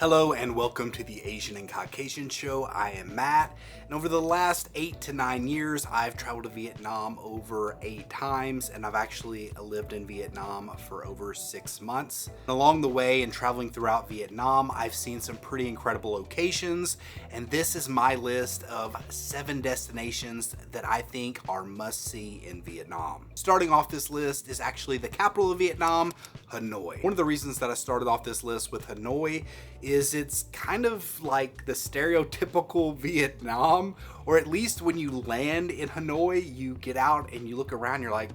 Hello and welcome to the Asian and Caucasian Show. I am Matt, and over the last 8 to 9 years, I've traveled to Vietnam over 8 times, and I've actually lived in Vietnam for over 6 months. And along the way and traveling throughout Vietnam, I've seen some pretty incredible locations, and this is my list of 7 destinations that I think are must-see in Vietnam. Starting off this list is actually the capital of Vietnam, Hanoi. One of the reasons that I started off this list with Hanoi is it's kind of like the stereotypical Vietnam, or at least when you land in Hanoi, you get out and you look around, you're like,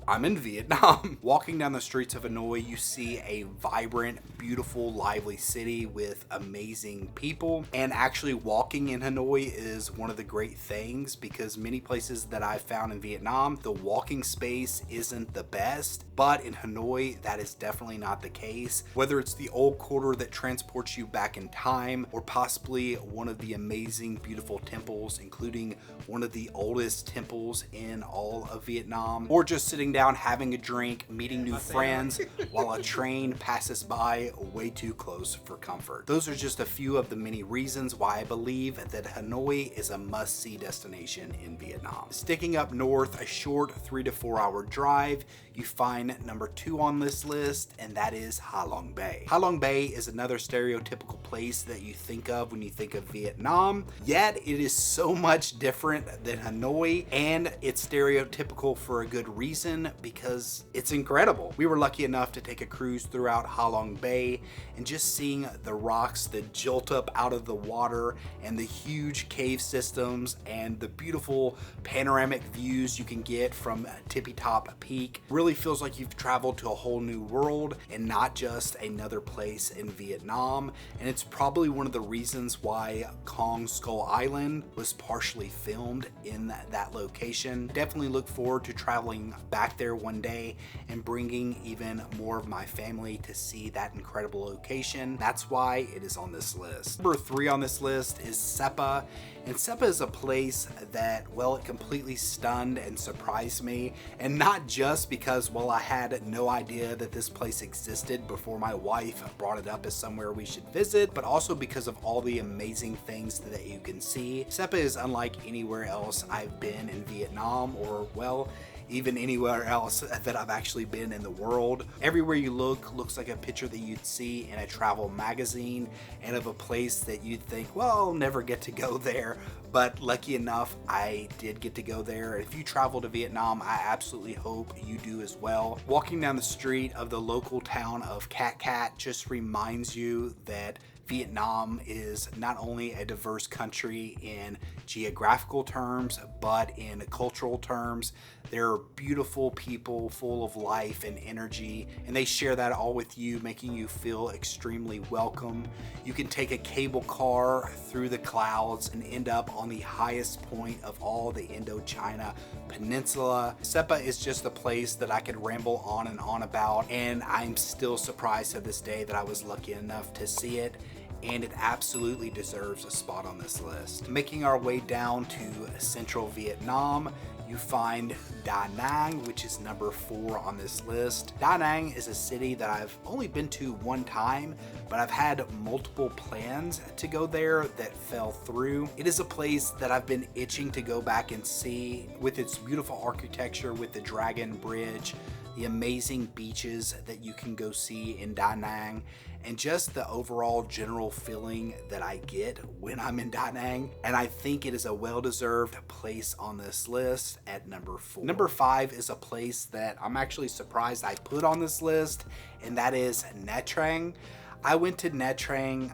I'm in Vietnam. Walking down the streets of Hanoi, you see a vibrant, beautiful, lively city with amazing people. And actually walking in Hanoi is one of the great things because many places that I've found in Vietnam, the walking space isn't the best, but in Hanoi, that is definitely not the case. Whether it's the old quarter that transports you back in time, or possibly one of the amazing, beautiful temples, including one of the oldest temples in all of Vietnam, or just sitting down having a drink, meeting new friends while a train passes by way too close for comfort. Those are just a few of the many reasons why I believe that Hanoi is a must-see destination in Vietnam. Sticking up north, a short 3 to 4 hour drive, you find number 2 on this list, and that is Ha Long Bay. Ha Long Bay is another stereotypical place that you think of when you think of Vietnam, yet it is so much different than Hanoi, and it's stereotypical for a good reason because it's incredible. We were lucky enough to take a cruise throughout Ha Long Bay, and just seeing the rocks that jolt up out of the water and the huge cave systems and the beautiful panoramic views you can get from Tippy Top Peak really feels like you've traveled to a whole new world and not just another place in Vietnam. And it's probably one of the reasons why Kong Skull Island was partially filmed in that location. Definitely look forward to traveling back there one day and bringing even more of my family to see that incredible location. That's why it is on this list. Number 3 on this list is Sapa. And Sapa is a place that, well, it completely stunned and surprised me. And not just because, well, I had no idea that this place existed before my wife brought it up as somewhere we should visit, but also because of all the amazing things that you can see. Sapa is unlike anywhere else I've been in Vietnam, or, well, even anywhere else that I've actually been in the world. Everywhere you look looks like a picture that you'd see in a travel magazine, and of a place that you'd think, well, I'll never get to go there. But lucky enough, I did get to go there. If you travel to Vietnam, I absolutely hope you do as well. Walking down the street of the local town of Cat Cat just reminds you that Vietnam is not only a diverse country in geographical terms, but in cultural terms. They're beautiful people full of life and energy, and they share that all with you, making you feel extremely welcome. You can take a cable car through the clouds and end up on the highest point of all the Indochina Peninsula. Sapa is just a place that I could ramble on and on about, and I'm still surprised to this day that I was lucky enough to see it. And it absolutely deserves a spot on this list. Making our way down to central Vietnam, you find Danang, which is number 4 on this list. Danang is a city that I've only been to one time, but I've had multiple plans to go there that fell through. It is a place that I've been itching to go back and see, with its beautiful architecture, with the Dragon Bridge, the amazing beaches that you can go see in Da Nang, and just the overall general feeling that I get when I'm in Da Nang. And I think it is a well-deserved place on this list at number 4. Number 5 is a place that I'm actually surprised I put on this list, and that is Nha Trang. I went to Nha Trang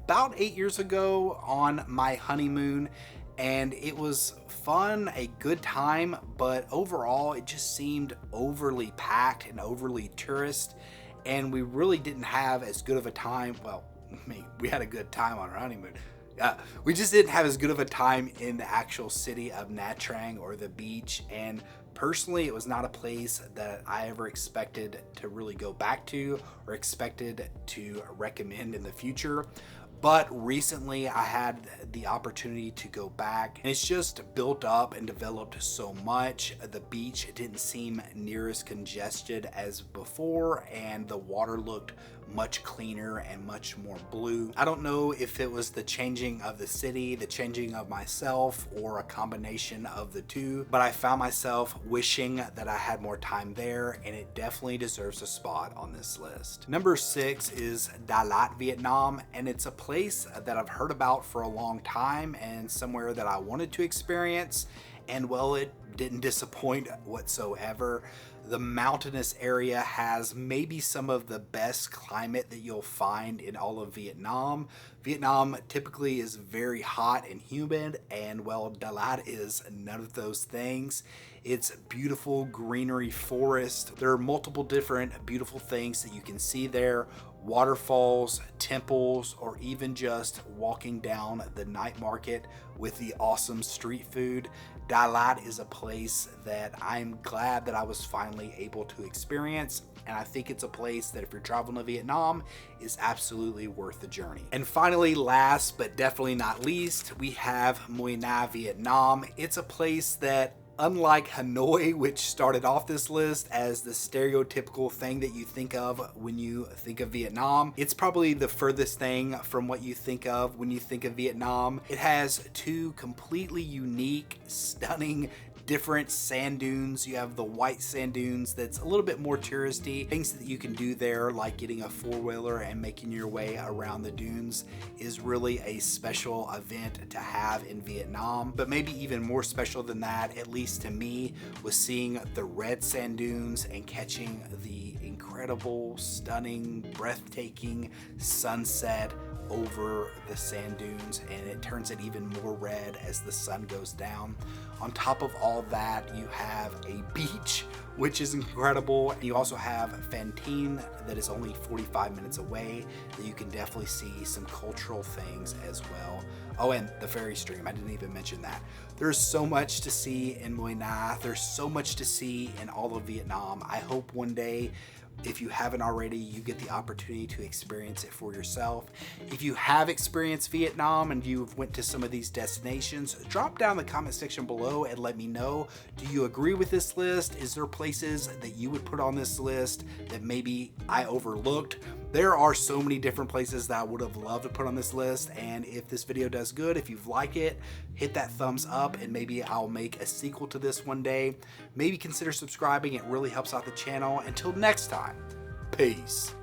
about 8 years ago on my honeymoon, and it was fun, a good time, but overall it just seemed overly packed and overly tourist, and we really didn't have as good of a time. Well, I mean, we had a good time on our honeymoon. We just didn't have as good of a time in the actual city of Nha Trang or the beach, and personally it was not a place that I ever expected to really go back to or expected to recommend in the future. But recently I had the opportunity to go back, and it's just built up and developed so much. The beach didn't seem near as congested as before, and the water looked much cleaner and much more blue. I don't know if it was the changing of the city, the changing of myself, or a combination of the two, but I found myself wishing that I had more time there, and it definitely deserves a spot on this list. Number 6 is Đà Lạt, Vietnam, and it's a place that I've heard about for a long time and somewhere that I wanted to experience, and well, it didn't disappoint whatsoever. The mountainous area has maybe some of the best climate that you'll find in all of Vietnam. Vietnam typically is very hot and humid, and well, Đà Lạt is none of those things. It's beautiful greenery forest. There are multiple different beautiful things that you can see there. Waterfalls, temples, or even just walking down the night market with the awesome street food. Đà Lạt is a place that I'm glad that I was finally able to experience, and I think it's a place that if you're traveling to Vietnam is absolutely worth the journey. And finally, last but definitely not least, we have Mui Ne, Vietnam. It's a place that, unlike Hanoi, which started off this list as the stereotypical thing that you think of when you think of Vietnam, it's probably the furthest thing from what you think of when you think of Vietnam. It has two completely unique, stunning, different sand dunes. You have the white sand dunes that's a little bit more touristy. Things that you can do there, like getting a four-wheeler and making your way around the dunes, is really a special event to have in Vietnam. But maybe even more special than that, at least to me, was seeing the red sand dunes and catching the incredible, stunning, breathtaking sunset over the sand dunes, and it turns it even more red as the sun goes down. On top of all that, you have a beach, which is incredible. You also have Fantine that is only 45 minutes away that you can definitely see some cultural things as well. Oh, and the ferry stream, I didn't even mention that. There's so much to see in Mui Ne. There's so much to see in all of Vietnam. I hope one day, if you haven't already, you get the opportunity to experience it for yourself. If you have experienced Vietnam and you've went to some of these destinations, drop down in the comment section below and let me know. Do you agree with this list? Is there places that you would put on this list that maybe I overlooked? There are so many different places that I would have loved to put on this list, and if this video does good, if you've liked it, hit that thumbs up, and maybe I'll make a sequel to this one day. Maybe consider subscribing, it really helps out the channel. Until next time, peace.